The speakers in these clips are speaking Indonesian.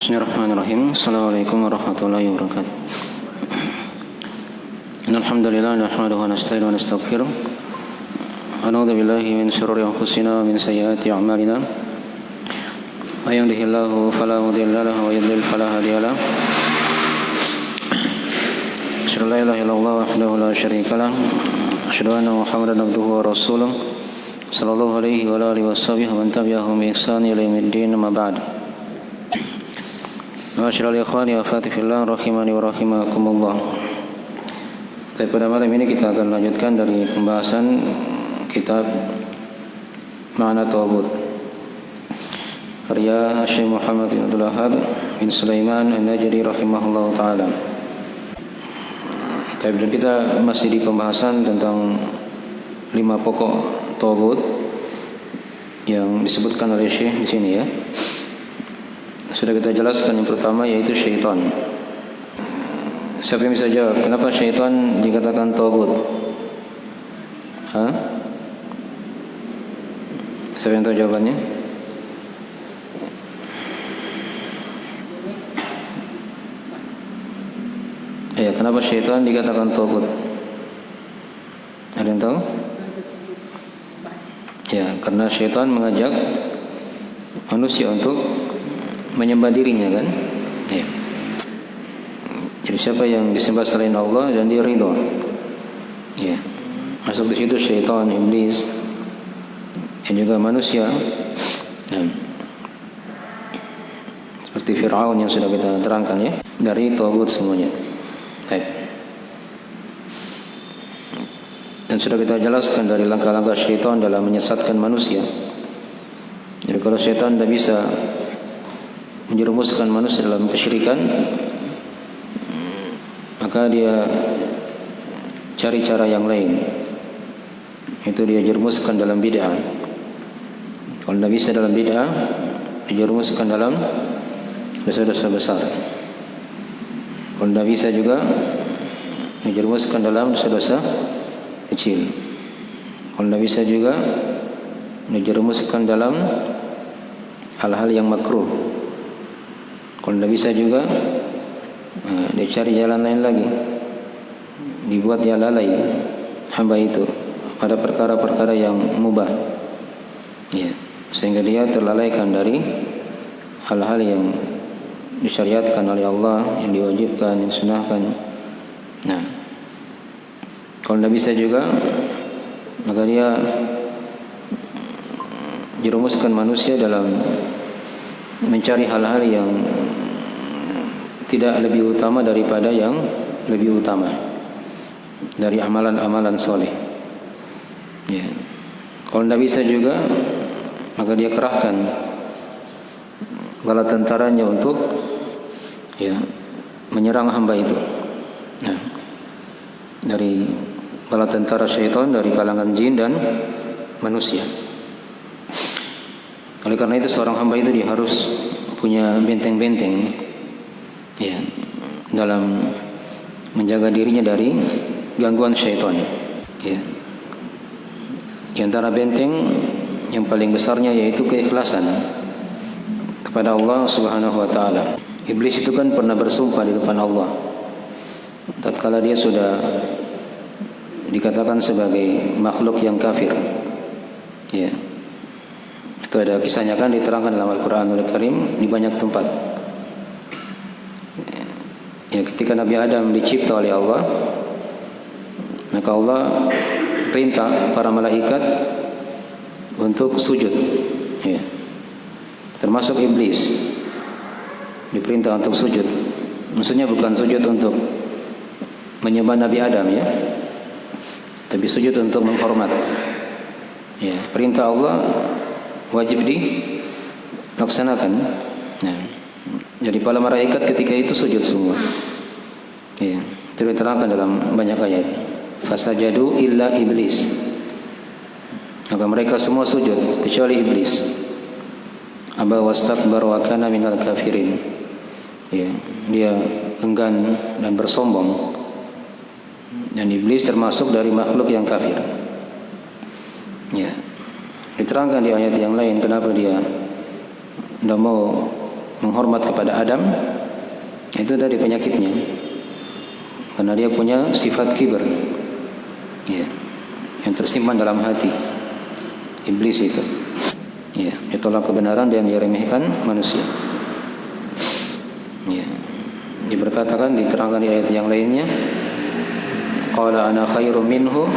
Bismillahirrahmanirrahim. Assalamualaikum warahmatullahi wabarakatuh. Alhamdulillah nahmaduhu wa nasta'inuhu wa nastaghfiruh. Wa na'udzu billahi min shururi anfusina wa min sayyiati a'malina. May yahdihillahu fala mudilla lahu wa yudlil fala hadiya lahu. Asyhadu an la ilaha illallah wahdahu la syarika lahu. Asyhadu anna Muhammadan abduhu wa rasuluh. Sallallahu alaihi wa alihi washabihi wa man tabi'ahum bi ihsan ila yaumiddin. Amma ba'd. Masyaallah ikhwani wa fatifillah rahimani wa rahimakumullah. Pada malam ini kita akan lanjutkan dari pembahasan kitab Ma'na Tauhid karya Syekh Muhammad bin Abdul Wahhab bin Sulaiman An-Najdi rahimahullah taala. Dan kita masih di pembahasan tentang 5 pokok tauhid yang disebutkan oleh Syekh di sini ya. Sudah kita jelaskan yang pertama yaitu syaitan. Siapa yang bisa jawab kenapa syaitan dikatakan tauhid? Siapa yang tahu jawabannya? Ya, kenapa syaitan dikatakan tauhid? Ada yang tahu? Ya, karena syaitan mengajak manusia untuk menyembah dirinya kan? Ya. Jadi siapa yang disembah selain Allah dan dia ridha. Ya. Masuk di situ syaitan, iblis, dan juga manusia. Nah. Seperti Fir'aun yang sudah kita terangkan ya, dari tauhid semuanya. Baik. Dan sudah kita jelaskan dari langkah-langkah syaitan dalam menyesatkan manusia. Jadi kalau syaitan tidak bisa menjerumuskan manusia dalam kesyirikan, maka dia cari cara yang lain, itu dia jerumuskan dalam bid'ah. Kalau tidak bisa dalam bid'ah, dijerumuskan dalam dosa-dosa besar. Kalau tidak bisa juga dijerumuskan dalam dosa-dosa kecil. Kalau tidak bisa juga dijerumuskan dalam hal-hal yang makruh. Kalau tidak bisa juga, dia cari jalan lain lagi, dibuat dia lalai hamba itu pada perkara-perkara yang mubah, ya, sehingga dia terlalaikan dari hal-hal yang disyariatkan oleh Allah, yang diwajibkan, yang sunahkan. Nah, kalau tidak bisa juga, maka dia jerumuskan manusia dalam mencari hal-hal yang tidak lebih utama daripada yang lebih utama dari amalan-amalan soleh. Ya. Kalau tidak bisa juga, maka dia kerahkan bala tentaranya untuk ya menyerang hamba itu. Nah, dari bala tentara syaitan dari kalangan jin dan manusia. Oleh karena itu seorang hamba itu dia harus punya benteng-benteng ya dalam menjaga dirinya dari gangguan syaitan. Ya. Di antara benteng yang paling besarnya yaitu keikhlasan kepada Allah Subhanahu wa taala. Iblis itu kan pernah bersumpah di depan Allah tatkala dia sudah dikatakan sebagai makhluk yang kafir. Ya. Itu ada kisahnya kan diterangkan dalam Al-Quranul Karim di banyak tempat. Ya, ketika Nabi Adam dicipta oleh Allah, maka Allah perintah para malaikat untuk sujud. Ya. Termasuk iblis diperintah untuk sujud. Maksudnya bukan sujud untuk menyembah Nabi Adam ya, tapi sujud untuk menghormat. Ya, perintah Allah wajib dilaksanakan. Nah, jadi para malaikat ketika itu sujud semua. Ya, itu diterangkan dalam banyak ayat. Fasajadu illa iblis. Maka mereka semua sujud kecuali iblis. Aba wastakbar wa kana minal kafirin. Ya, dia enggan dan bersombong. Dan iblis termasuk dari makhluk yang kafir. Ya. Diterangkan di ayat yang lain kenapa dia tidak mau menghormat kepada Adam, itu dari penyakitnya, karena dia punya sifat kibir, ya, yang tersimpan dalam hati iblis itu. Ya, dia tolak kebenaran dan dia remehkan manusia. Ya, diberkatakan, diterangkan di ayat yang lainnya, qala ana khairum minhu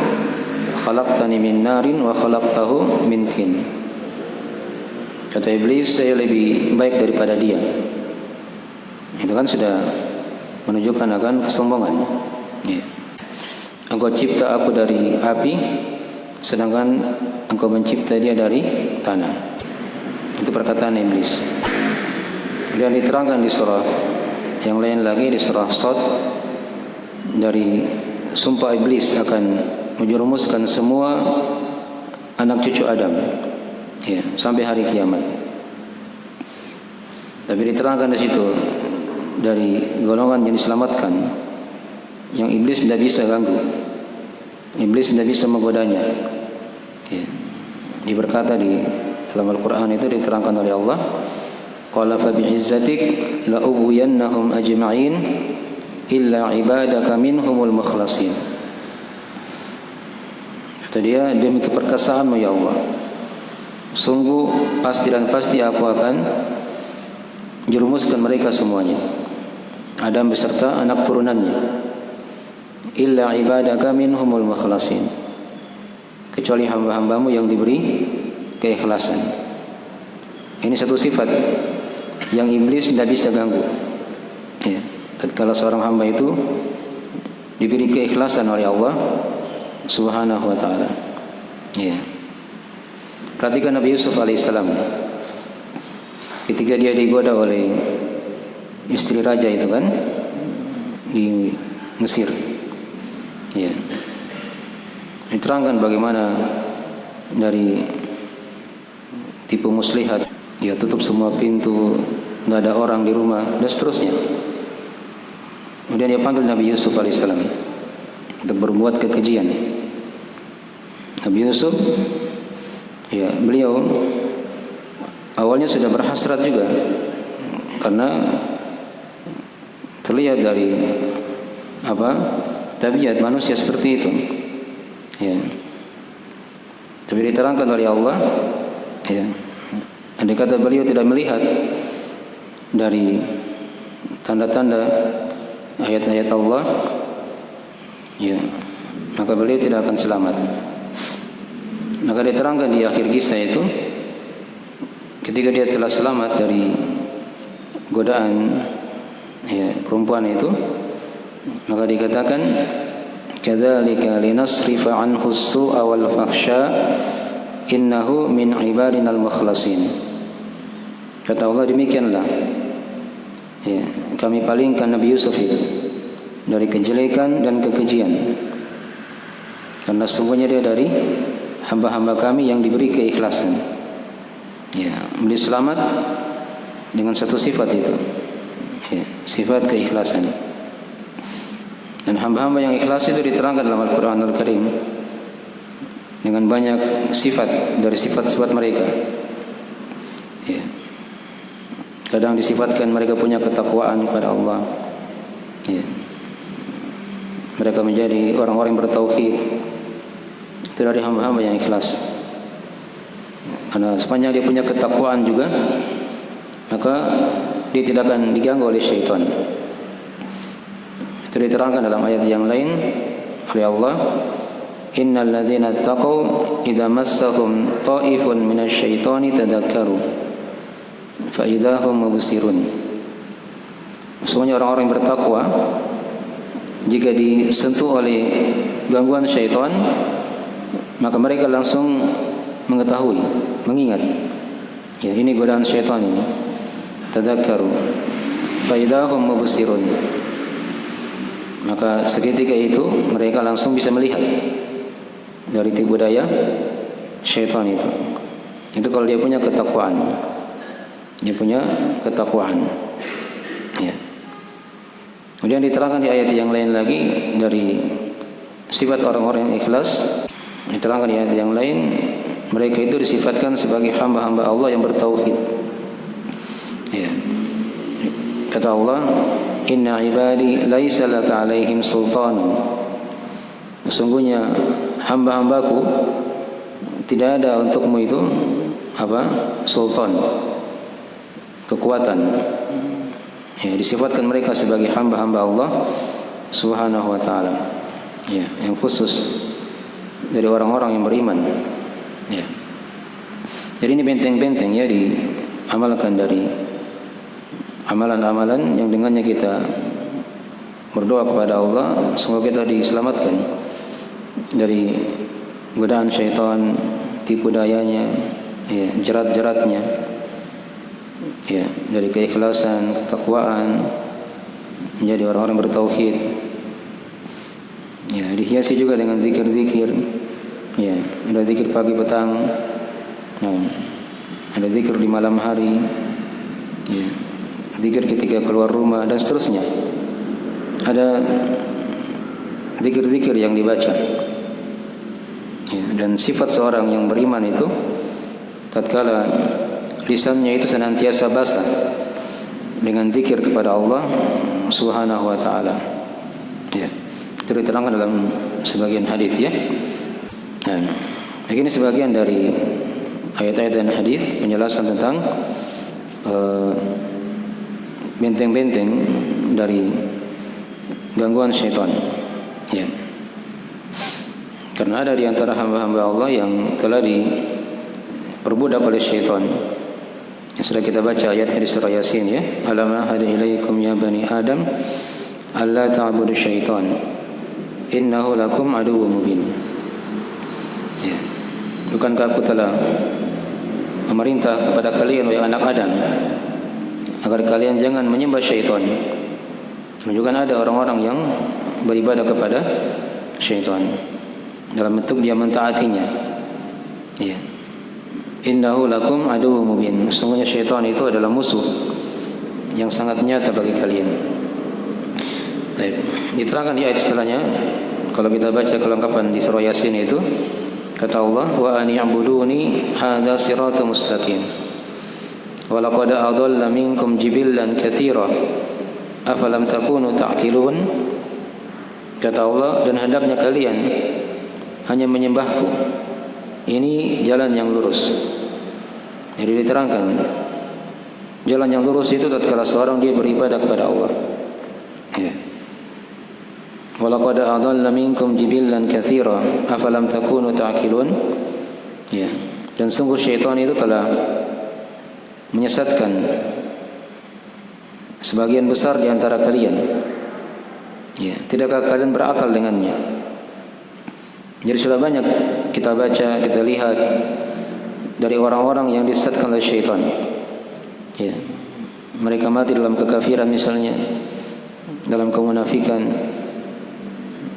khalaqtani min narin wa khalaqtahu min tin. Kata iblis, saya lebih baik daripada dia. Itu kan sudah menunjukkan akan kesombongan. Ya. Engkau cipta aku dari api, sedangkan engkau mencipta dia dari tanah. Itu perkataan iblis. Dan diterangkan di surah yang lain lagi, di surah Shad, dari sumpah iblis akan menjerumuskan semua anak cucu Adam, ya, sampai hari kiamat. Tapi diterangkan di situ dari golongan yang diselamatkan, yang iblis tidak bisa ganggu, iblis tidak bisa menggodanya. Ya. Diberkata di dalam Al-Quran itu diterangkan oleh Allah, qala fa bi'izzatik la ughwiyannahum ajma'in illa ibadaka minhumul mukhlasin. Kata dia, demi keperkasaanmu ya Allah, sungguh pasti dan pasti aku akan jerumuskan mereka semuanya, Adam beserta anak turunannya, illa ibadaka minhumul mukhlasin, kecuali hamba-hambamu yang diberi keikhlasan. Ini satu sifat yang iblis tidak bisa ganggu, ya. Kalau seorang hamba itu diberi keikhlasan oleh Allah Subhanahu wa ta'ala, ya. Perhatikan Nabi Yusuf alaihissalam, ketika dia digoda oleh istri raja itu kan di Mesir, ya. Diterangkan bagaimana dari tipu muslihat, ya, tutup semua pintu, tidak ada orang di rumah, dan seterusnya. Kemudian dia panggil Nabi Yusuf alaihissalam untuk berbuat kekejian. Nabi Yusuf, ya, beliau awalnya sudah berhasrat juga, karena terlihat dari tabiat manusia seperti itu, ya. Tapi diterangkan oleh Allah, ya, andai kata beliau tidak melihat dari tanda-tanda ayat-ayat Allah, ya, maka beliau tidak akan selamat. Maka diterangkan di akhir kisah itu, ketika dia telah selamat dari godaan, ya, perempuan itu, maka dikatakan, kadzalika linasrifa anhu as-su'a wal fahsya innahu min ibadinal mukhlasin. Kata Allah, demikianlah, ya, kami palingkan Nabi Yusuf itu dari kejelekan dan kekejian, karena sungguhnya dia dari hamba-hamba kami yang diberi keikhlasan. Ya, beliau selamat dengan satu sifat itu, ya, sifat keikhlasan. Dan hamba-hamba yang ikhlas itu diterangkan dalam Al-Quran Al-Karim dengan banyak sifat dari sifat-sifat mereka, ya. Kadang disifatkan mereka punya ketakwaan kepada Allah, ya. Mereka menjadi orang-orang yang bertauhid. Itu dari hamba-hamba yang ikhlas, karena sepanjang dia punya ketakwaan juga, maka dia tidak akan diganggu oleh syaitan. Itu diterangkan dalam ayat yang lain oleh Allah, innal ladzina taqaw idza massahum ta'ifun minasyaitani tadakkaru fa idahum mubsirun. Semuanya orang-orang yang bertakwa, jika disentuh oleh gangguan syaitan, maka mereka langsung mengetahui, mengingat, ya, ini godaan syaitan ini. Tadakkaru fa idahum mubsirun. Maka seketika itu mereka langsung bisa melihat dari tipu daya syaitan itu. Itu kalau dia punya ketakwaan, dia punya ketakwaan, ya. Kemudian diterangkan di ayat yang lain lagi dari sifat orang-orang yang ikhlas. Diterangkan di ayat yang lain, mereka itu disifatkan sebagai hamba-hamba Allah yang bertauhid, ya. Kata Allah, inna ibadi laisa laka alaihim sultanun. Sesungguhnya hamba-hambaku tidak ada untukmu itu sultan, kekuatan. Ya, disifatkan mereka sebagai hamba-hamba Allah Subhanahu wa taala. Ya, yang khusus dari orang-orang yang beriman. Ya. Jadi ini benteng-benteng ya diamalkan dari amalan-amalan yang dengannya kita berdoa kepada Allah semoga kita diselamatkan dari godaan syaitan, tipu dayanya, ya, jerat-jeratnya, ya, dari keikhlasan, ketakwaan, menjadi orang-orang bertauhid. Ya, dihiasi juga dengan zikir-zikir. Ya, ada zikir pagi petang. Nah, ada zikir di malam hari. Ya, zikir ketika keluar rumah dan seterusnya. Ada zikir-zikir yang dibaca. Ya, dan sifat seorang yang beriman itu tatkala lisannya itu senantiasa basah dengan zikir kepada Allah Subhanahu wa taala. Ya. Itu diterangkan dalam sebagian hadis ya. Dan ini sebagian dari ayat-ayat dan hadis penjelasan tentang benteng-benteng dari gangguan syaitan. Ya. Karena ada di antara hamba-hamba Allah yang telah diperbudak oleh syaitan. Yang sudah kita baca ayatnya di surah Yasin ya. Alam ahada ilaikum ya bani Adam alla ta'budu syaitan innahu lakum aduwwum mubin. Ya. Bukankah aku telah memerintah kepada kalian wahai anak Adam agar kalian jangan menyembah syaitan. Menunjukkan ada orang-orang yang beribadah kepada syaitan dalam bentuk dia mentaatinya. Ya. Innahu lakum aduwwum mubin. Sesungguhnya syaitan itu adalah musuh yang sangat nyata bagi kalian. Baik, diterangkan di ayat setelahnya. Kalau kita baca kelengkapan di surah Yasin itu, kata Allah, wa an ya'buduni hadza siratun mustaqim. Wa laqad adalla minkum jibillan katsira afalam takunu ta'qilun. Kata Allah, dan hendaknya kalian hanya menyembahku. Ini jalan yang lurus. Jadi diterangkan jalan yang lurus itu tatkala seorang dia beribadah kepada Allah. Ya. Walaqad adalla minkum jibillan katsira afalam takunu ta'qilun. Ya. Dan sungguh syaitan itu telah menyesatkan sebagian besar di antara kalian. Ya, tidakkah kalian berakal dengannya? Jadi sudah banyak kita baca, kita lihat dari orang-orang yang disesatkan oleh syaitan. Ya. Mereka mati dalam kekafiran misalnya, dalam kemunafikan,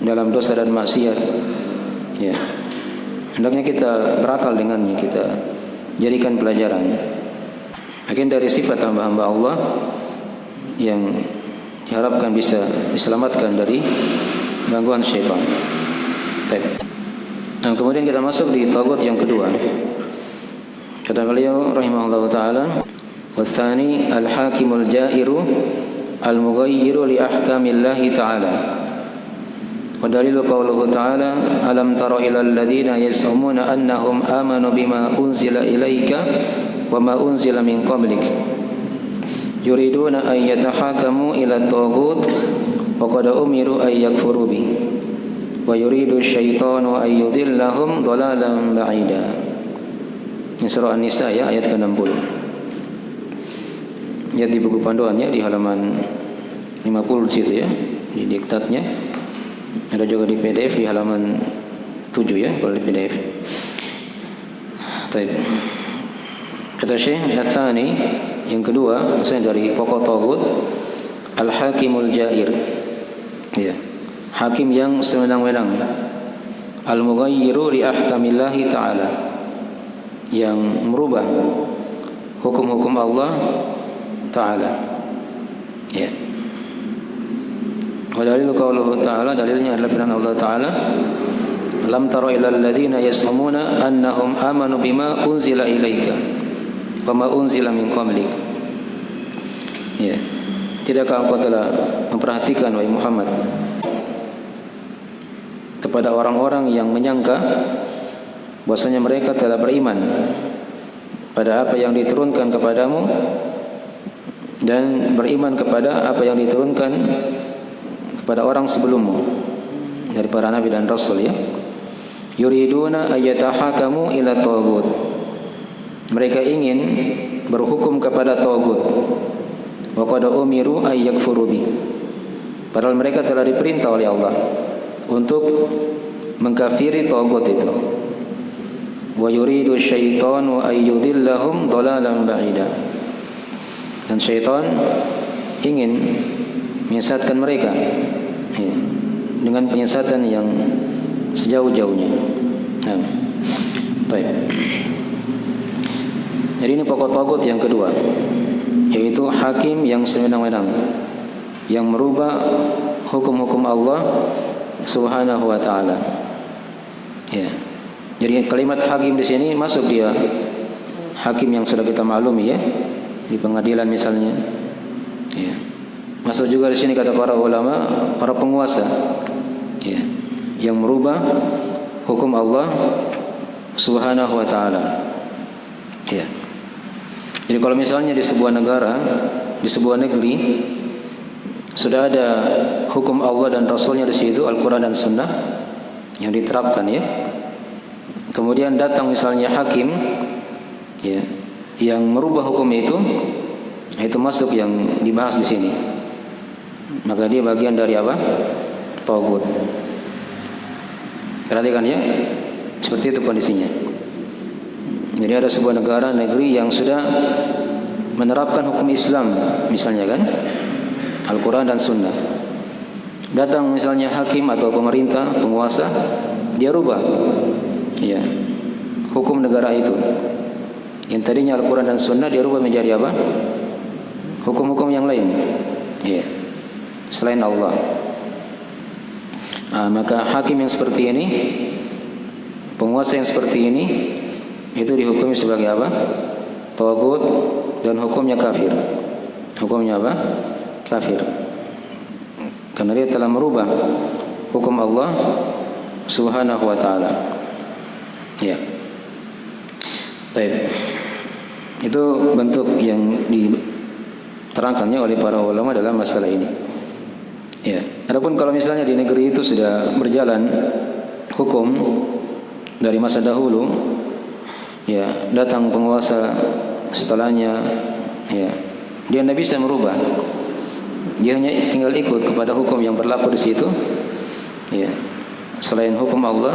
dalam dosa dan maksiat. Ya. Hendaknya kita berakal dengannya, kita jadikan pelajaran. Mungkin dari sifat hamba-hamba Allah yang diharapkan bisa diselamatkan dari gangguan syaitan. Dan kemudian kita masuk di tagut yang kedua. Kata beliau rahimahullah taala, "Watsani al-hakimul jairu al-mughayyiru li ahkamillahi ta'ala." Wa dalilu qauluhu ta'ala, "Alam tara ilal ladzina yas'umuna annahum amanu bima unzila ilaika wa ma unzila min qablik yuriduna an yatahakamu ila at-taghut wa qad umiru an yakfuru bihi wa yuridu syaitanu an yudhillahum dhalalan ba'ida." Ini surah An-Nisa ya, ayat ke-60. Ya, di buku panduannya di halaman 50 situ ya, di diktatnya. Ada juga di PDF di halaman 7 ya, kalau di PDF. Baik. Kata Syekh Al-Thani, yang kedua, maksudnya dari pokok taghut, al-hakimul jair. Ya. Hakim yang sewenang-wenang. Al-mughayyiru li ahkamillahi ta'ala. Yang merubah hukum-hukum Allah Ta'ala. Ya. Wa dalilu qauluhu ta'ala, dalilnya adalah firman Allah Ta'ala, "Lam tara ilal ladzina yas'umuna annahum amanu bima unzila ilaika wa ma unzila min qablik." Ya. Tidakkah engkau telah memperhatikan wahai Muhammad kepada orang-orang yang menyangka bahwasanya mereka telah beriman pada apa yang diturunkan kepadamu dan beriman kepada apa yang diturunkan kepada orang sebelummu dari para nabi dan rasul, ya. Yuriduna ayyatahakamu ila taghut. Mereka ingin berhukum kepada taghut. Wa qad umiru ay yakfuru bi. Padahal mereka telah diperintah oleh Allah untuk mengkafiri taghut itu. Wa yuridu syaitanu ay yudillahum dhalalan ba'ida. Dan syaitan ingin menyesatkan mereka, ya, dengan penyesatan yang sejauh-jauhnya. Nah, baik. Jadi ini pokok taghut yang kedua, yaitu hakim yang sewenang-wenang, yang merubah hukum-hukum Allah Subhanahu wa taala. Ya. Jadi kalimat hakim di sini masuk dia hakim yang sudah kita maklumi, ya, di pengadilan misalnya. Ya. Masuk juga di sini kata para ulama, para penguasa, ya, yang merubah hukum Allah Subhanahu wa taala. Ya. Jadi kalau misalnya di sebuah negara, di sebuah negeri sudah ada hukum Allah dan Rasulnya di situ, Al-Quran dan Sunnah yang diterapkan, ya. Kemudian datang misalnya hakim, ya, yang merubah hukum itu masuk yang dibahas di sini. Maka dia bagian dari apa? Taghut. Perhatikan, ya, seperti itu kondisinya. Jadi ada sebuah negara, negeri yang sudah menerapkan hukum Islam, misalnya kan, Al-Quran dan Sunnah. Datang misalnya hakim atau pemerintah, penguasa, dia rubah, ya, hukum negara itu. Yang tadinya Al-Quran dan Sunnah dia rubah menjadi apa? Hukum-hukum yang lain, ya, selain Allah. Maka hakim yang seperti ini, penguasa yang seperti ini, itu dihukumi sebagai apa? Taghut, dan hukumnya kafir. Hukumnya apa? Kafir. Karena dia telah merubah hukum Allah Subhanahu wa taala. Ya. Baik. Itu bentuk yang diterangkannya oleh para ulama dalam masalah ini. Ya. Adapun kalau misalnya di negeri itu sudah berjalan hukum dari masa dahulu, ya, datang penguasa setelahnya, ya, dia tidak bisa merubah. Dia hanya tinggal ikut kepada hukum yang berlaku di situ, ya, selain hukum Allah,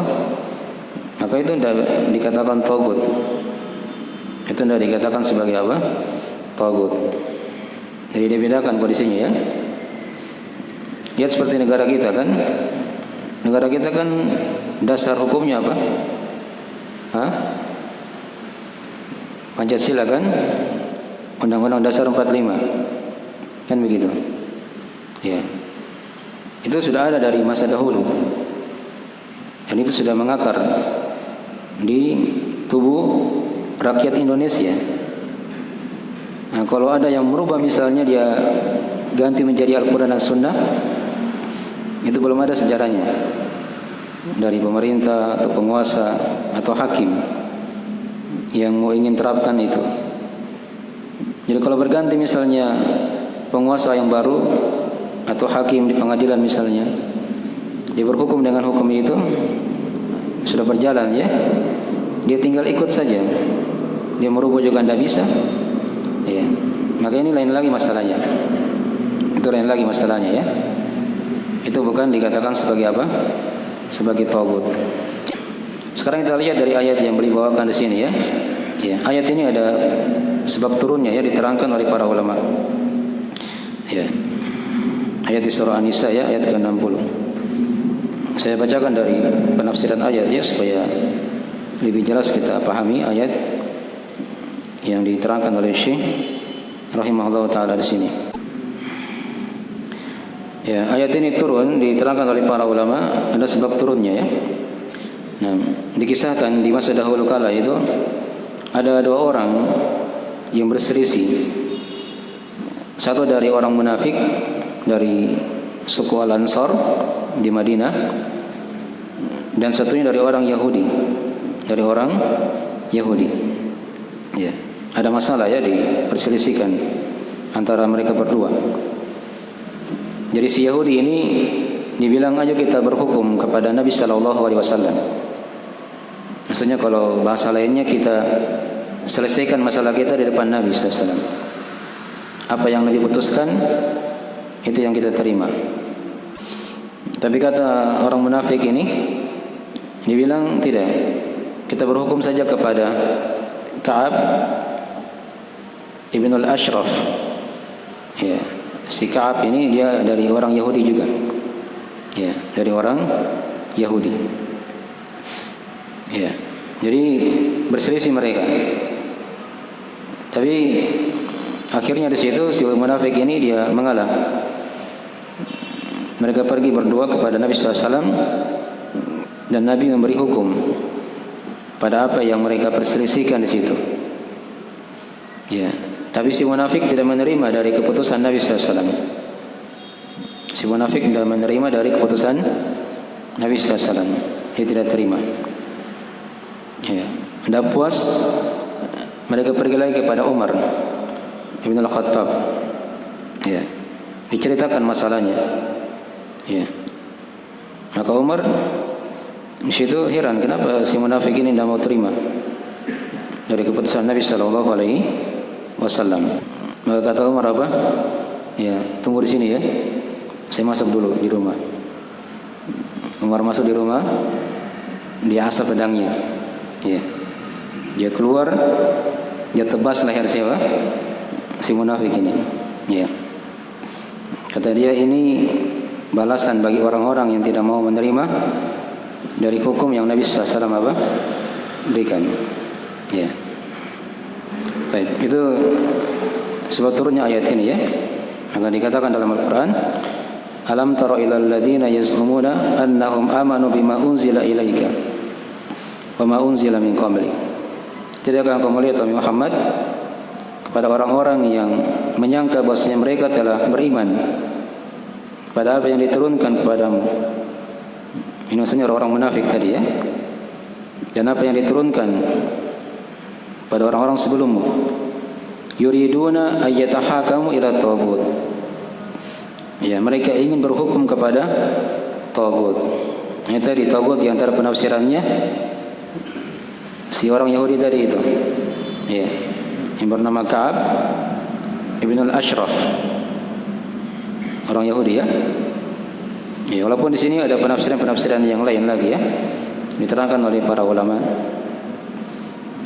maka itu tidak dikatakan taghut. Itu tidak dikatakan sebagai apa? Taghut. Jadi dibedakan kondisinya, ya. Lihat seperti negara kita kan. Negara kita kan dasar hukumnya apa? Pancasila kan, Undang-Undang Dasar 45, kan begitu, ya. Itu sudah ada dari masa dahulu, dan itu sudah mengakar di tubuh rakyat Indonesia. Nah, kalau ada yang merubah misalnya dia ganti menjadi Al-Quran dan Sunnah, itu belum ada sejarahnya dari pemerintah atau penguasa atau hakim yang mau ingin terapkan itu. Jadi kalau berganti misalnya penguasa yang baru atau hakim di pengadilan misalnya, dia berhukum dengan hukum itu, sudah berjalan, ya, dia tinggal ikut saja. Dia merubah juga tidak bisa, ya. Maka ini lain lagi masalahnya. Itu lain lagi masalahnya, ya. Itu bukan dikatakan sebagai apa? Sebagai taghut. Sekarang kita lihat dari ayat yang beliau bawakan di sini, ya. Ya, ayat ini ada sebab turunnya, ya, diterangkan oleh para ulama. Ya. Ayat di surah An-Nisa, ya, ayat ke-60. Saya bacakan dari penafsiran ayat, ya, supaya lebih jelas kita pahami ayat yang diterangkan oleh Syekh rahimahullah taala di sini. Ya, ayat ini turun diterangkan oleh para ulama, ada sebab turunnya, ya. Nah, dikisahkan di masa dahulu kala itu ada dua orang yang berselisih. Satu dari orang munafik dari suku Al-Ansar di Madinah, dan satunya dari orang Yahudi. Dari orang Yahudi. Ya, ada masalah ya, diperselisihkan antara mereka berdua. Jadi si Yahudi ini dibilang, ayo kita berhukum kepada Nabi Sallallahu Alaihi Wasallam. Maksudnya kalau bahasa lainnya, kita selesaikan masalah kita di depan Nabi Sallallahu Alaihi Wasallam. Apa yang Nabi putuskan, itu yang kita terima. Tapi kata orang munafik ini, dibilang tidak, kita berhukum saja kepada Ka'ab Ibn al-Ashraf. Ya, si Ka'ab ini dia dari orang Yahudi juga. Ya, dari orang Yahudi. Ya, jadi berselisih mereka. Tapi akhirnya di situ si munafik ini dia mengalah. Mereka pergi berdua kepada Nabi SAW, dan Nabi memberi hukum pada apa yang mereka perselisihkan di situ. Ya, tapi si munafik tidak menerima dari keputusan Nabi SAW. Si munafik tidak menerima dari keputusan Nabi SAW. Dia tidak terima. Ya, tidak puas, mereka pergi lagi kepada Umar Ibn al-Khattab. Ya, diceritakan masalahnya. Ya, maka Umar di situ heran, kenapa si munafik ini tidak mau terima dari keputusan Nabi Sallallahu Alaihi Wasallam. Maka kata Umar apa? Ya, tunggu di sini ya, saya masuk dulu di rumah. Umar masuk di rumah, dia asap pedangnya. Ya, dia keluar, dia tebas leher siapa? Si munafik ini. Ya, kata dia, ini balasan bagi orang-orang yang tidak mau menerima dari hukum yang Nabi SAW apa? Berikan. Ya. Baik, itu sebab turunnya ayat ini ya. Maka dikatakan dalam Al-Quran, alam tara ilal ladina yazumuna annahum amanu bima unzila ilaika wa ma unzila min qablik. Tidakkah engkau melihat Muhammad kepada orang-orang yang menyangka bahwasanya mereka telah beriman pada apa yang diturunkan kepadamu. Ini maksudnya orang munafik tadi ya. Dan apa yang diturunkan pada orang-orang sebelummu. Yuriduna ayyatahakamu ila taghut. Ya, mereka ingin berhukum kepada taghut. Ini tadi taghut di antara penafsirannya si orang Yahudi tadi itu. Ya, yang bernama Ka'ab Ibn al-Ashraf. Orang Yahudi ya. Ya, walaupun di sini ada penafsiran-penafsiran yang lain lagi ya, diterangkan oleh para ulama.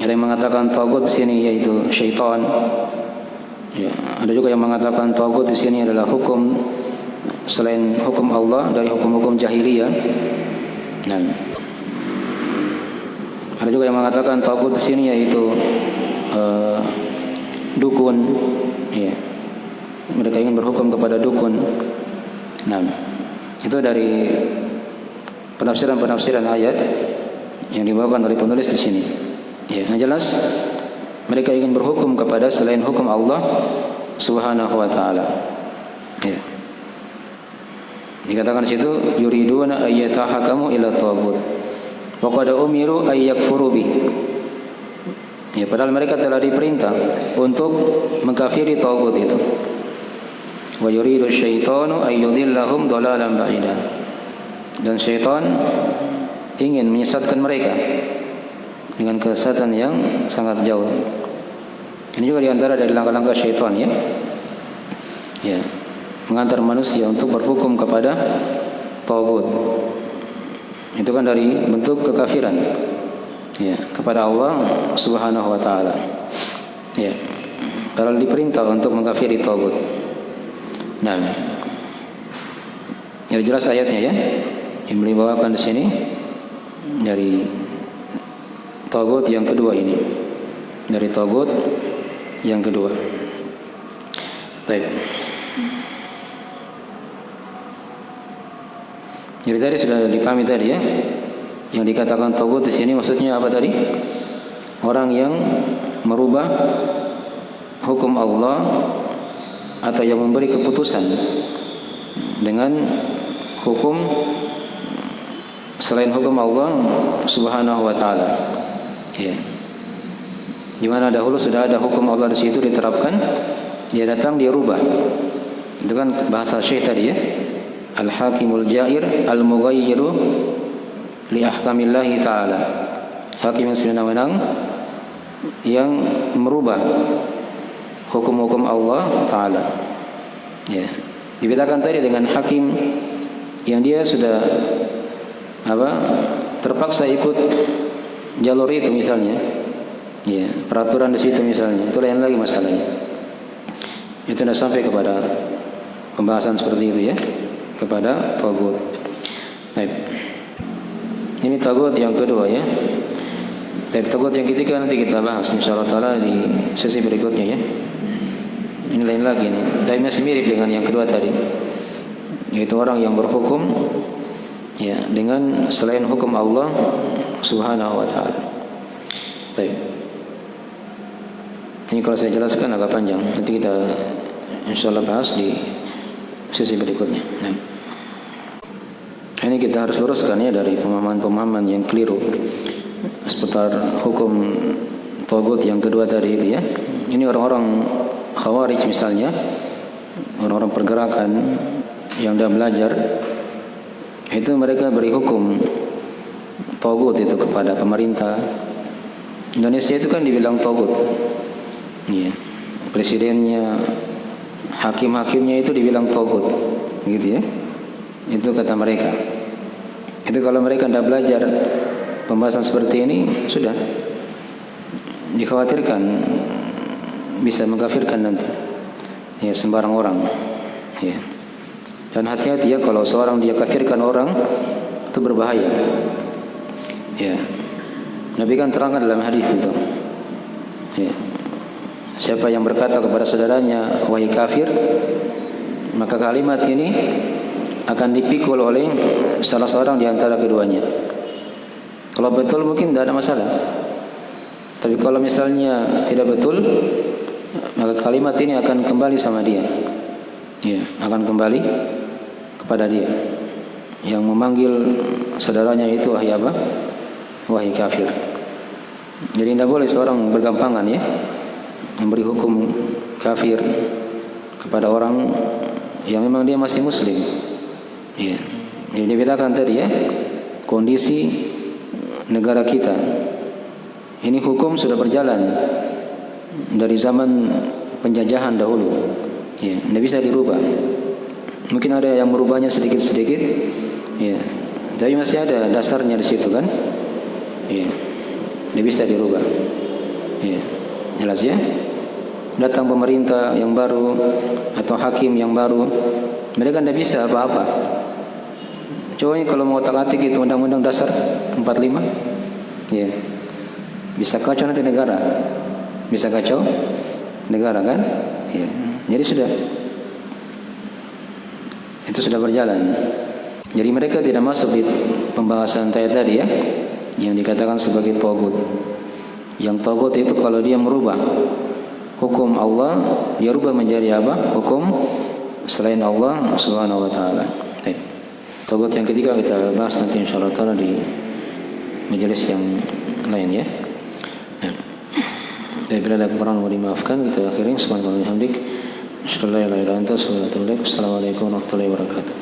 Ada yang mengatakan taghut di sini yaitu syaitan. Ya, ada juga yang mengatakan taghut di sini adalah hukum selain hukum Allah, dari hukum-hukum jahiliyah. Dan ada juga yang mengatakan taghut di sini yaitu dukun. Ya, mereka ingin berhukum kepada dukun. Nah, itu dari penafsiran-penafsiran ayat yang dibawakan oleh penulis di sini. Ya, yang jelas mereka ingin berhukum kepada selain hukum Allah Subhanahu wa taala. Ya. Dikatakan di situ yuriduna ayyatahakamu ila taghut. Wa qad umiru ay yakfuru bih. Ya, padahal mereka telah diperintah untuk mengkafiri taghut itu. Wa yuridu syaitanu ay yudillahum dhalalan ba'ida. Dan syaitan ingin menyesatkan mereka dengan kesesatan yang sangat jauh. Ini juga diantara dari langkah-langkah syaitan ya. Ya, mengantar manusia untuk berhukum kepada taghut. Itu kan dari bentuk kekafiran ya kepada Allah Subhanahu wa taala. Ya. Padahal diperintah untuk mengkafiri taghut. Nah, yang jelas ayatnya ya, yang beliau bawakan di sini dari taghut yang kedua ini, dari taghut yang kedua. Baik. Jadi tadi sudah dipahami tadi ya, yang dikatakan taghut di sini maksudnya apa tadi? Orang yang merubah hukum Allah atau yang memberi keputusan dengan hukum selain hukum Allah Subhanahu wa taala. Ya. Di mana dahulu sudah ada hukum Allah di situ diterapkan, dia datang dia rubah. Itu kan bahasa Syekh tadi ya. Al-Hakimul Jair Al-Mughayyiru li ahkamillahi ta'ala. Hakim yang sewenang-wenang yang merubah hukum-hukum Allah taala. Ya. Dibedakan tadi dengan hakim yang dia sudah terpaksa ikut jalur itu misalnya. Ya, peraturan di situ misalnya. Itu lain lagi masalahnya. Itu sudah sampai kepada pembahasan seperti itu ya, kepada tagut. Baik. Ini tagut yang kedua ya. Tapi tagut yang ketiga nanti kita bahas insyaallah taala di sesi berikutnya ya. Ini lain lagi nih. Dan masih mirip dengan yang kedua tadi. Yaitu orang yang berhukum ya dengan selain hukum Allah Subhanahu wa taala. Baik. Ini kalau saya jelaskan agak panjang. Nanti kita insyaallah bahas di sesi berikutnya. Nah. Ini kita harus luruskan ya dari pemahaman-pemahaman yang keliru seputar hukum tagut yang kedua tadi itu ya. Ini orang-orang Khawarij misalnya, orang-orang pergerakan yang dah belajar, itu mereka beri hukum tagut itu kepada pemerintah. Indonesia itu kan dibilang tagut. Ya. Presidennya, hakim-hakimnya itu dibilang tagut, gitu ya. Itu kata mereka. Itu kalau mereka tidak belajar pembahasan seperti ini, sudah dikhawatirkan bisa mengkafirkan nanti ya sembarang orang ya. Dan hati-hati ya kalau seorang dia kafirkan orang itu berbahaya ya. Nabi kan terangkan dalam hadis itu ya, siapa yang berkata kepada saudaranya wahai kafir, maka kalimat ini akan dipikul oleh salah seorang di antara keduanya. Kalau betul mungkin tidak ada masalah, tapi kalau misalnya tidak betul, maka kalimat ini akan kembali sama dia. Ya, akan kembali kepada dia. Yang memanggil saudaranya itu wahai apa? Wahai kafir. Jadi tidak boleh seorang bergampangan ya memberi hukum kafir kepada orang yang memang dia masih muslim. Ya. Jadi dibedakan tadi ya kondisi negara kita. Ini hukum sudah berjalan dari zaman penjajahan dahulu. Ya, tidak bisa dirubah. Mungkin ada yang merubahnya sedikit-sedikit. Ya, tapi masih ada dasarnya di situ kan. Ya, tidak bisa dirubah. Ya, jelas ya. Datang pemerintah yang baru atau hakim yang baru, mereka tidak bisa apa-apa. Coba kalau mau otak-atik itu undang-undang dasar 45, ya, bisa kacau nanti negara, bisa kacau negara kan? Ya, jadi itu sudah berjalan. Jadi mereka tidak masuk di pembahasan saya tadi ya, yang dikatakan sebagai tagut. Yang tagut itu kalau dia merubah hukum Allah, dia rubah menjadi apa? Hukum selain Allah Subhanahu wa taala. Tagut yang ketiga kita bahas nanti insyaallah taala di majelis yang lain ya. Dan bila ada kekurangan mau dimaafkan, kita akhiri. Subhanallah walhamdulillah. Assalamualaikum warahmatullahi wabarakatuh.